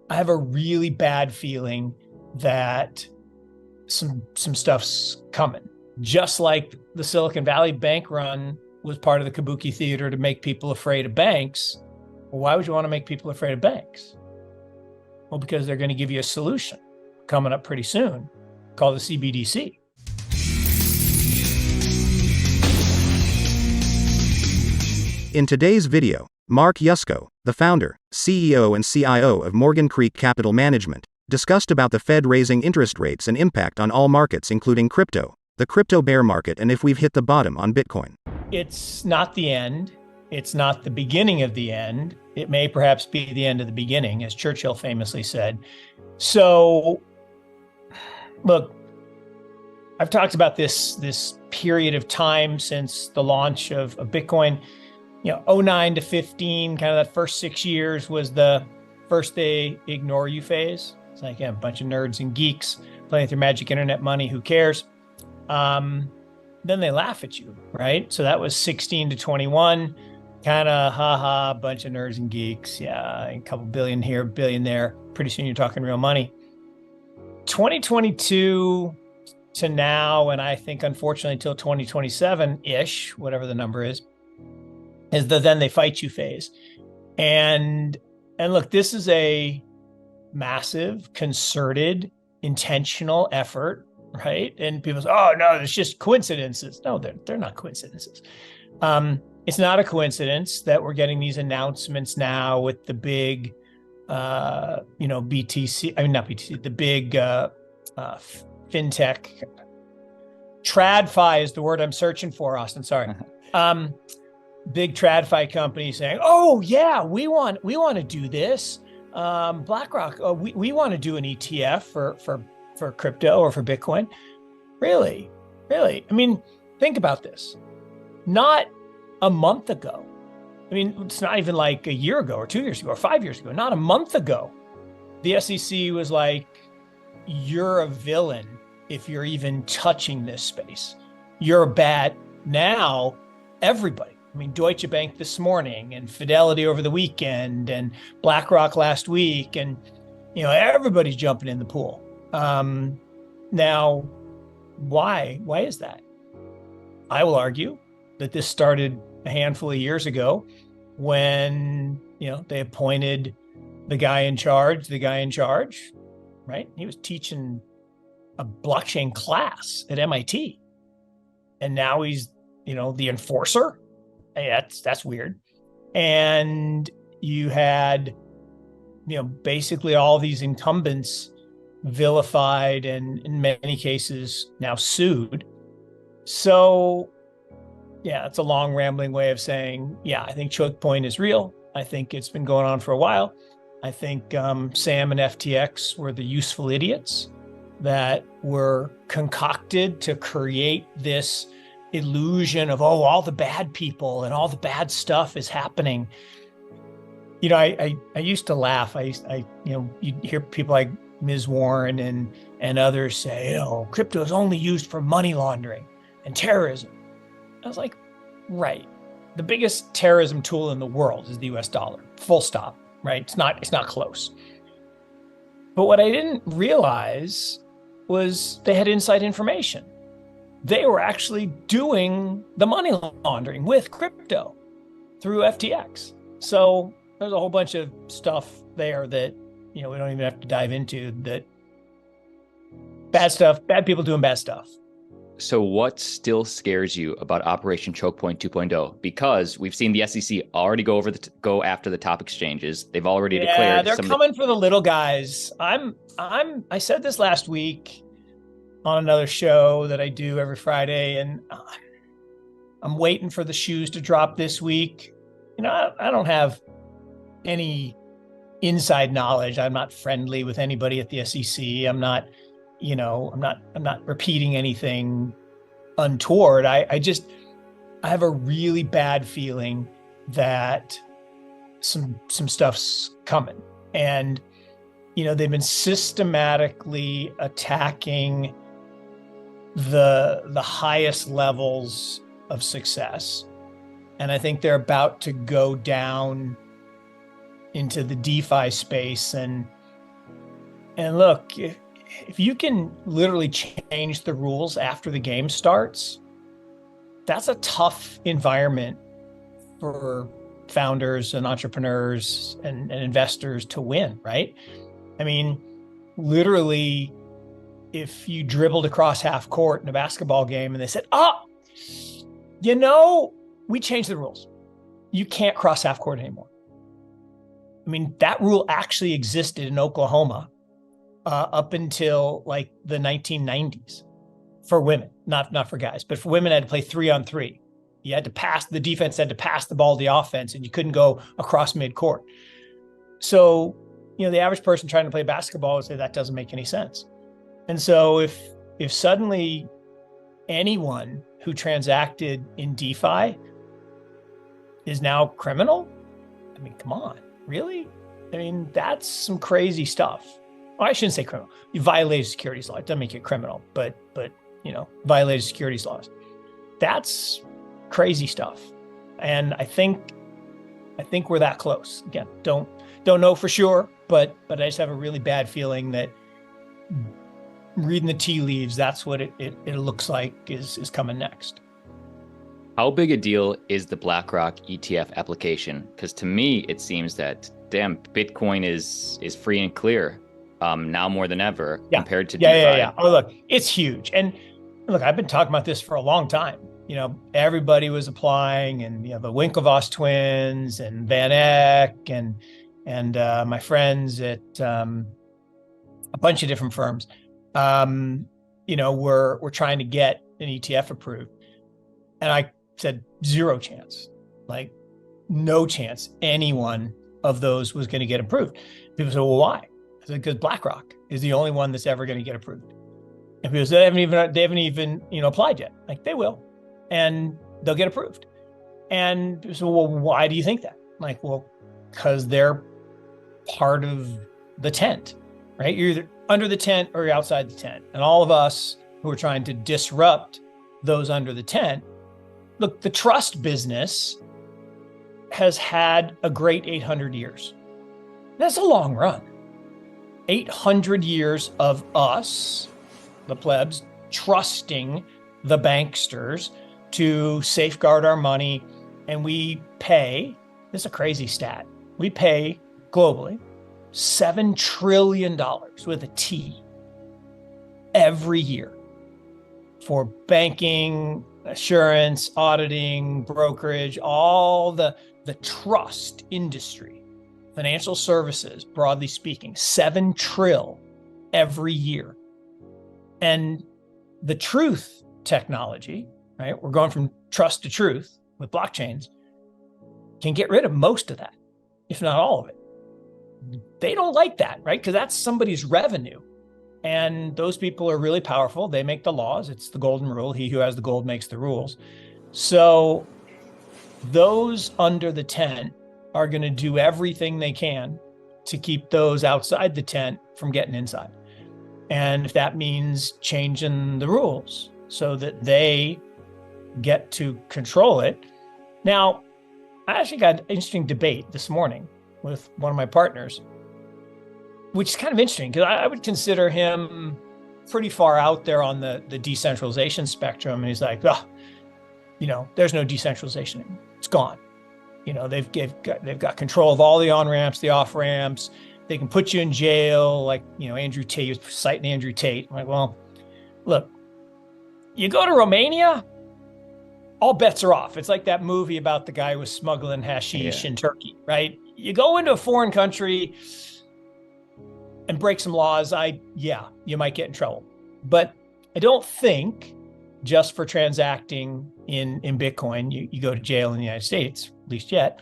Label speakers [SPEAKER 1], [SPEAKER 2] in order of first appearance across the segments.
[SPEAKER 1] I have a really bad feeling that some stuff's coming. Just like the Silicon Valley bank run was part of the Kabuki theater to make people afraid of banks. Well, why would you want to make people afraid of banks? Well, because they're going to give you a solution coming up pretty soon called the CBDC.
[SPEAKER 2] In today's video, Mark Yusko, the founder, CEO and CIO of Morgan Creek Capital Management, discussed about the Fed raising interest rates and impact on all markets including crypto, the crypto bear market, and if we've hit the bottom on Bitcoin.
[SPEAKER 1] It's not the end. It's not the beginning of the end. It may perhaps be the end of the beginning, as Churchill famously said. So, look, I've talked about this period of time since the launch of Bitcoin. 09 to 15, kind of that first 6 years was the first they ignore you phase. It's like, yeah, a bunch of nerds and geeks playing with their magic internet money. Who cares? Then they laugh at you, right? So that was 16 to 21, kind of haha, bunch of nerds and geeks. Yeah, a couple billion here, billion there. Pretty soon you're talking real money. 2022 to now, and I think unfortunately until 2027-ish, whatever the number is the then they fight you phase. And look, this is a massive, concerted, intentional effort, right? And people say, oh no, it's just coincidences. No, they're not coincidences. It's not a coincidence that we're getting these announcements now with the big, BTC, I mean, not BTC, the big fintech. TradFi is the word I'm searching for, Austin, sorry. Big TradFi company saying, oh yeah, we want to do this. BlackRock, we want to do an ETF for crypto or for Bitcoin. Really? I mean, think about this. Not a month ago. I mean, it's not even like a year ago or 2 years ago or 5 years ago. Not a month ago. The SEC was like, you're a villain if you're even touching this space. You're a bad. Now, everybody. I mean, Deutsche Bank this morning and Fidelity over the weekend and BlackRock last week. And, everybody's jumping in the pool. Now, why is that? I will argue that this started a handful of years ago when, they appointed the guy in charge, right? He was teaching a blockchain class at MIT. And now he's, the enforcer. Hey, that's weird. And you had, basically all these incumbents vilified and in many cases now sued. So, yeah, it's a long rambling way of saying, yeah, I think chokepoint is real. I think it's been going on for a while. I think Sam and FTX were the useful idiots that were concocted to create this illusion of, all the bad people and all the bad stuff is happening. I used to laugh. You'd hear people like Ms. Warren and others say, crypto is only used for money laundering and terrorism. I was like, right. The biggest terrorism tool in the world is the US dollar, full stop, right? It's not close. But what I didn't realize was they had inside information. They were actually doing the money laundering with crypto through FTX. So there's a whole bunch of stuff there that, we don't even have to dive into, that bad stuff, bad people doing bad stuff.
[SPEAKER 3] So what still scares you about Operation Chokepoint 2.0? Because we've seen the SEC already go after the top exchanges. They've already declared.
[SPEAKER 1] Yeah, they're coming for the little guys. I said this last week on another show that I do every Friday, and I'm waiting for the shoes to drop this week. I don't have any inside knowledge. I'm not friendly with anybody at the SEC. I'm not repeating anything untoward. I have a really bad feeling that some stuff's coming. And, they've been systematically attacking the highest levels of success. And I think they're about to go down into the DeFi space and And look, if you can literally change the rules after the game starts, that's a tough environment for founders and entrepreneurs and investors to win, right? I mean, literally, if you dribbled across half court in a basketball game and they said, oh, we changed the rules. You can't cross half court anymore. I mean, that rule actually existed in Oklahoma up until like the 1990s for women, not for guys, but for women had to play 3-on-3. You had to pass, the defense had to pass the ball to the offense, and you couldn't go across midcourt. So, the average person trying to play basketball would say that doesn't make any sense. And so if suddenly anyone who transacted in DeFi is now criminal, I mean, come on, really? I mean, that's some crazy stuff. Well, I shouldn't say criminal. You violated securities law. It doesn't make it criminal, but violated securities laws. That's crazy stuff. And I think we're that close. Again, don't know for sure, but I just have a really bad feeling that reading the tea leaves, that's what it looks like is coming next.
[SPEAKER 3] How big a deal is the BlackRock ETF application? Because to me, it seems that, damn, Bitcoin is free and clear now more than ever compared to DeFi.
[SPEAKER 1] Yeah. Oh, look, it's huge. And look, I've been talking about this for a long time. Everybody was applying, and the Winklevoss twins and Van Eck and my friends at a bunch of different firms, we're trying to get an ETF approved. And I said, zero chance, like no chance any one of those was going to get approved. People said, well, why? I said, because BlackRock is the only one that's ever going to get approved. And people said, they haven't even applied yet. Like, they will, and they'll get approved. And people said, well, why do you think that? Like, well, because they're part of the tent, right? You're either under the tent or you're outside the tent. And all of us who are trying to disrupt those under the tent, look, the trust business has had a great 800 years. That's a long run. 800 years of us, the plebs, trusting the banksters to safeguard our money. And we pay, this is a crazy stat, we pay globally $7 trillion with a T every year for banking, assurance, auditing, brokerage, all the trust industry, financial services, broadly speaking, 7 trill every year. And the truth technology, right? We're going from trust to truth with blockchains, can get rid of most of that, if not all of it. They don't like that, right? Because that's somebody's revenue. And those people are really powerful. They make the laws. It's the golden rule. He who has the gold makes the rules. So those under the tent are going to do everything they can to keep those outside the tent from getting inside. And if that means changing the rules so that they get to control it. Now, I actually got an interesting debate this morning with one of my partners, which is kind of interesting because I would consider him pretty far out there on the decentralization spectrum. And he's like, there's no decentralization anymore. It's gone. They've got control of all the on-ramps, the off-ramps. They can put you in jail, like, Andrew Tate, he was citing Andrew Tate. I'm like, well, look, you go to Romania, all bets are off. It's like that movie about the guy who was smuggling hashish in Turkey, right? You go into a foreign country and break some laws, you might get in trouble. But I don't think just for transacting in Bitcoin, you go to jail in the United States, at least yet.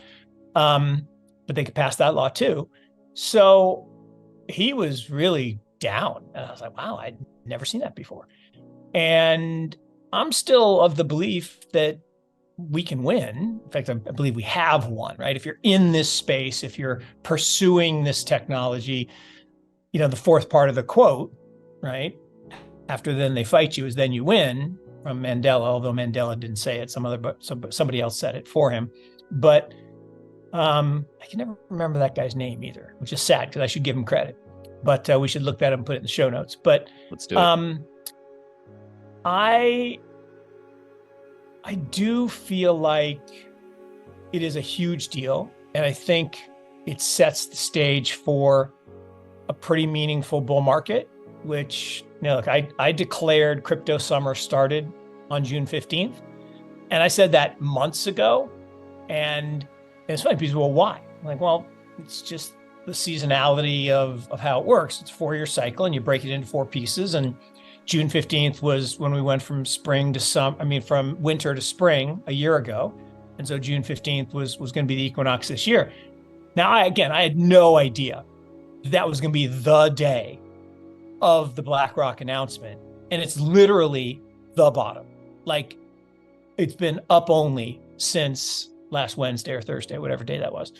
[SPEAKER 1] But they could pass that law too. So he was really down. And I was like, wow, I'd never seen that before. And I'm still of the belief that we can win. In fact, I believe we have won, right? If you're in this space, if you're pursuing this technology, the fourth part of the quote, right? After then they fight you is then you win, from Mandela, although Mandela didn't say it, somebody else said it for him. But I can never remember that guy's name either, which is sad because I should give him credit. but we should look that up and put it in the show notes. But
[SPEAKER 3] Let's do it.
[SPEAKER 1] I do feel like it is a huge deal, and I think it sets the stage for a pretty meaningful bull market, which, look, I declared crypto summer started on June 15th. And I said that months ago. And it's funny, people, well, why? I'm like, well, it's just the seasonality of how it works. It's a 4-year cycle, and you break it into 4 pieces. And June 15th was when we went from from winter to spring a year ago. And so June 15th was going to be the equinox this year. Now, I had no idea that was going to be the day of the BlackRock announcement. And it's literally the bottom. Like, it's been up only since last Wednesday or Thursday, whatever day that was.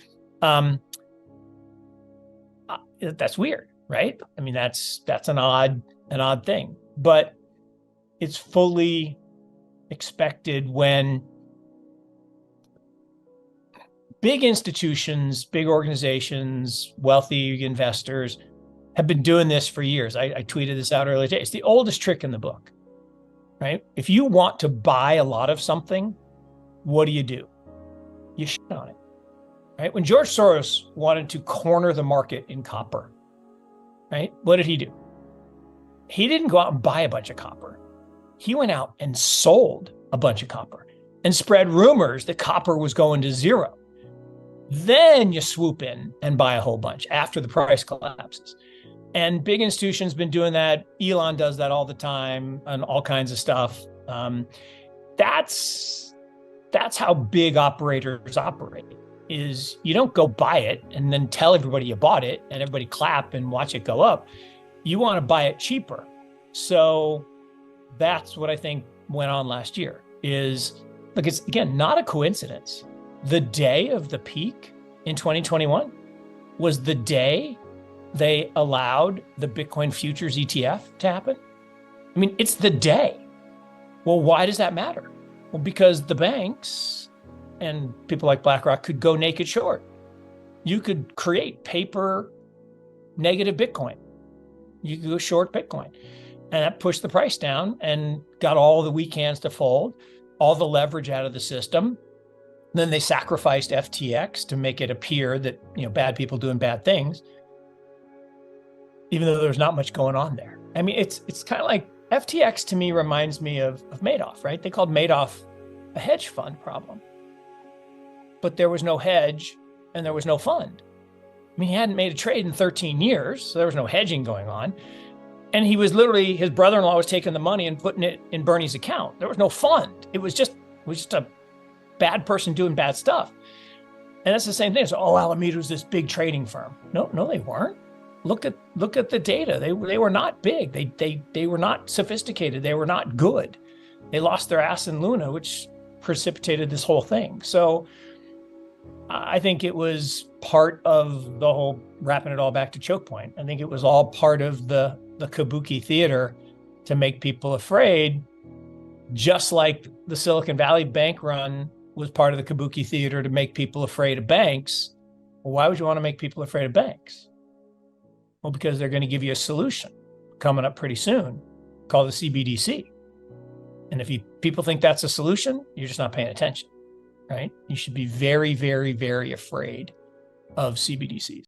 [SPEAKER 1] That's weird, right? I mean, that's an odd thing, but it's fully expected when big institutions, big organizations, wealthy investors have been doing this for years. I tweeted this out earlier today. It's the oldest trick in the book, right? If you want to buy a lot of something, what do? You shit on it, right? When George Soros wanted to corner the market in copper, right? What did he do? He didn't go out and buy a bunch of copper. He went out and sold a bunch of copper and spread rumors that copper was going to zero. Then you swoop in and buy a whole bunch after the price collapses. And big institutions been doing that. Elon does that all the time and all kinds of stuff. That's how big operators operate. Is you don't go buy it and then tell everybody you bought it and everybody clap and watch it go up. You want to buy it cheaper. So that's what I think went on last year. Is, look, it's again not a coincidence. The day of the peak in 2021 was the day they allowed the Bitcoin futures ETF to happen. I mean, it's the day. Well, why does that matter? Well, because the banks and people like BlackRock could go naked short. You could create paper negative Bitcoin. You could go short Bitcoin. And that pushed the price down and got all the weak hands to fold, all the leverage out of the system. Then they sacrificed FTX to make it appear that, bad people doing bad things, even though there's not much going on there. I mean, it's kind of like FTX to me reminds me of Madoff, right? They called Madoff a hedge fund problem, but there was no hedge and there was no fund. I mean, he hadn't made a trade in 13 years, so there was no hedging going on. And he was literally, his brother-in-law was taking the money and putting it in Bernie's account. There was no fund. It was just a bad person doing bad stuff. And that's the same thing. So, Alameda was this big trading firm. No, they weren't. Look at the data. They were not big. They were not sophisticated. They were not good. They lost their ass in Luna, which precipitated this whole thing. So I think it was part of the whole wrapping it all back to chokepoint. I think it was all part of the kabuki theater to make people afraid, just like the Silicon Valley bank run was part of the kabuki theater to make people afraid of banks. Well, why would you want to make people afraid of banks? Well, because they're going to give you a solution coming up pretty soon called the CBDC. And if people think that's a solution, you're just not paying attention, right? You should be very, very, very afraid of CBDCs.